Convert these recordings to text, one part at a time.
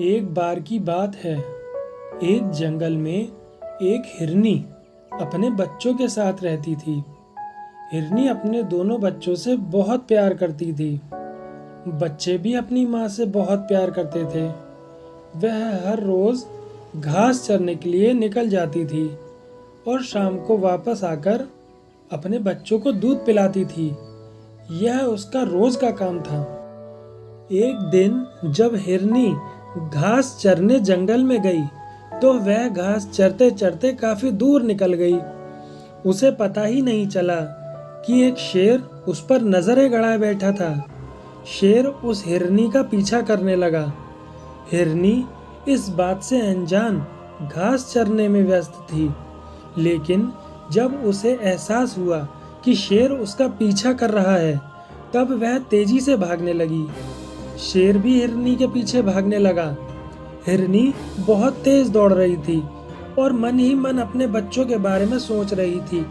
एक बार की बात है। एक जंगल में एक हिरनी अपने बच्चों के साथ रहती थी। हिरनी अपने दोनों बच्चों से बहुत प्यार करती थी। बच्चे भी अपनी माँ से बहुत प्यार करते थे। वह हर रोज घास चरने के लिए निकल जाती थी और शाम को वापस आकर अपने बच्चों को दूध पिलाती थी। यह उसका रोज का काम था। एक दिन जब हिरनी घास चरने जंगल में गई तो वह घास चरते चरते काफी दूर निकल गई। उसे पता ही नहीं चला कि एक शेर उस पर नजरें गड़ाए बैठा था। शेर उस हिरनी का पीछा करने लगा। हिरनी इस बात से अनजान घास चरने में व्यस्त थी, लेकिन जब उसे एहसास हुआ कि शेर उसका पीछा कर रहा है, तब वह तेजी से भागने लगी। शेर भी हिरनी के पीछे भागने लगा। हिरनी बहुत तेज दौड़ रही थी और मन ही मन अपने बच्चों के बारे में सोच रही थी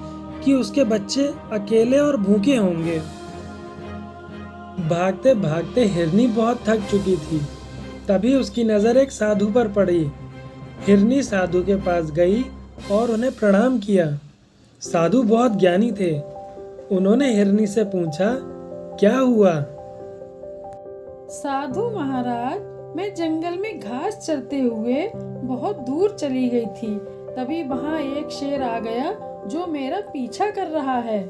कि उसके बच्चे अकेले और भूखे होंगे। भागते भागते हिरनी बहुत थक चुकी थी। तभी उसकी नजर एक साधु पर पड़ी। हिरनी साधु के पास गई और उन्हें प्रणाम किया। साधु बहुत ज्ञानी थे। उन्होंने हिरनी से पूछा, क्या हुआ? साधु महाराज, मैं जंगल में घास चरते हुए बहुत दूर चली गई थी। तभी वहाँ एक शेर आ गया जो मेरा पीछा कर रहा है।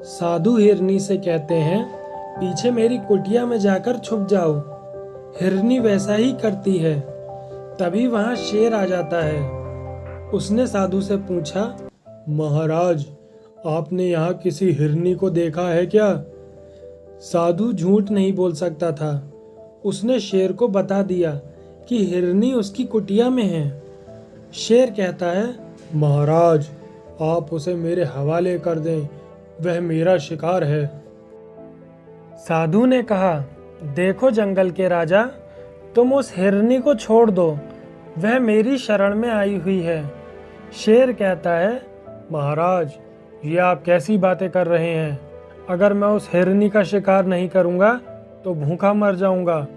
साधु हिरनी से कहते हैं, पीछे मेरी कुटिया में जाकर छुप जाओ। हिरनी वैसा ही करती है। तभी वहाँ शेर आ जाता है। उसने साधु से पूछा, महाराज, आपने यहाँ किसी हिरनी को देखा है क्या? साधु झूठ नहीं बोल सकता था। उसने शेर को बता दिया कि हिरनी उसकी कुटिया में है। शेर कहता है, महाराज, आप उसे मेरे हवाले कर दें, वह मेरा शिकार है। साधु ने कहा, देखो जंगल के राजा, तुम उस हिरनी को छोड़ दो, वह मेरी शरण में आई हुई है। शेर कहता है, महाराज, ये आप कैसी बातें कर रहे हैं? अगर मैं उस हिरनी का शिकार नहीं करूंगा तो भूखा मर जाऊंगा।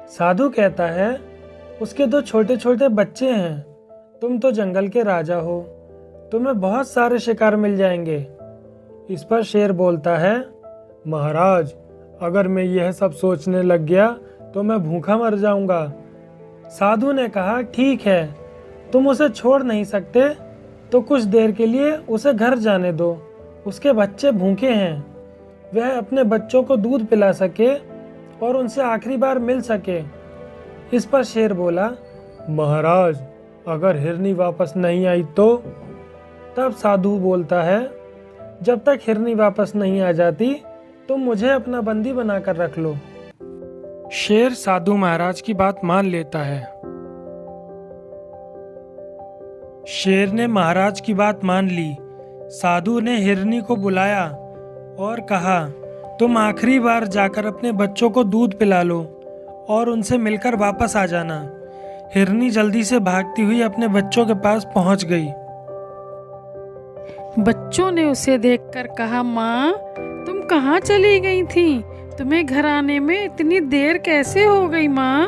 साधु कहता है, उसके दो छोटे छोटे बच्चे हैं। तुम तो जंगल के राजा हो, तुम्हें बहुत सारे शिकार मिल जाएंगे। इस पर शेर बोलता है, महाराज, अगर मैं यह सब सोचने लग गया तो मैं भूखा मर जाऊंगा। साधु ने कहा, ठीक है, तुम उसे छोड़ नहीं सकते तो कुछ देर के लिए उसे घर जाने दो। उसके बच्चे भूखे हैं, वह अपने बच्चों को दूध पिला सके और उनसे आखिरी बार मिल सके। इस पर शेर बोला, महाराज, अगर हिरनी वापस नहीं आई तो? तब साधु बोलता है, जब तक हिरनी वापस नहीं आ जाती तो मुझे अपना बंदी बनाकर रख लो। शेर साधु महाराज की बात मान लेता है। शेर ने महाराज की बात मान ली। साधु ने हिरनी को बुलाया और कहा, तुम आखिरी बार जाकर अपने बच्चों को दूध पिला लो और उनसे मिलकर वापस आ जाना। हिरनी जल्दी से भागती हुई अपने बच्चों के पास पहुंच गई। बच्चों ने उसे देखकर कहा, माँ, तुम कहाँ चली गई थी? तुम्हें घर आने में इतनी देर कैसे हो गई माँ?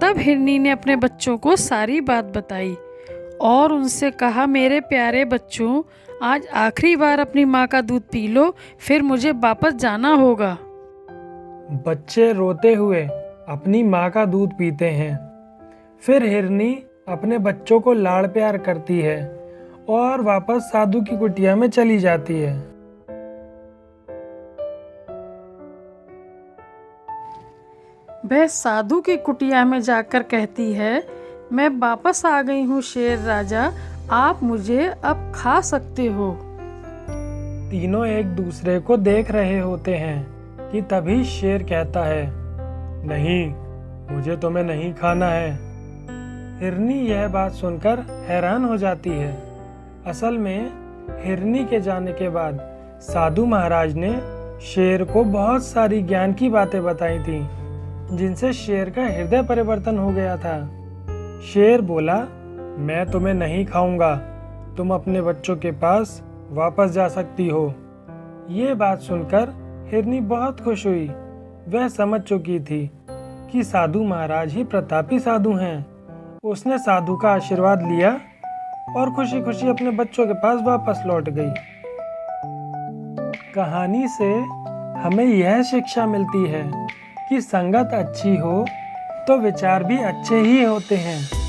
तब हिरनी ने अपने बच्चों को सारी बात बताई और उनसे कहा, मेरे प्यारे बच्चों, आज आखिरी बार अपनी माँ का दूध पी लो, फिर मुझे वापस जाना होगा। बच्चे रोते हुए अपनी माँ का दूध पीते हैं। फिर हिरनी अपने बच्चों को लाड़ प्यार करती है और वापस साधु की कुटिया में चली जाती है। वह साधु की कुटिया में जाकर कहती है, मैं वापस आ गई हूँ शेर राजा, आप मुझे अब खा सकते हो। तीनों एक दूसरे को देख रहे होते हैं कि तभी शेर कहता है, नहीं, मुझे तुम्हें नहीं खाना है। हिरनी यह बात सुनकर हैरान हो जाती है। असल में हिरनी के जाने के बाद साधु महाराज ने शेर को बहुत सारी ज्ञान की बातें बताई थी, जिनसे शेर का हृदय परिवर्तन हो गया था। शेर बोला, मैं तुम्हें नहीं खाऊंगा, तुम अपने बच्चों के पास वापस जा सकती हो। ये बात सुनकर हिरनी बहुत खुश हुई। वह समझ चुकी थी कि साधु महाराज ही प्रतापी साधु हैं। उसने साधु का आशीर्वाद लिया और खुशी खुशी अपने बच्चों के पास वापस लौट गई। कहानी से हमें यह शिक्षा मिलती है कि संगत अच्छी हो तो विचार भी अच्छे ही होते हैं।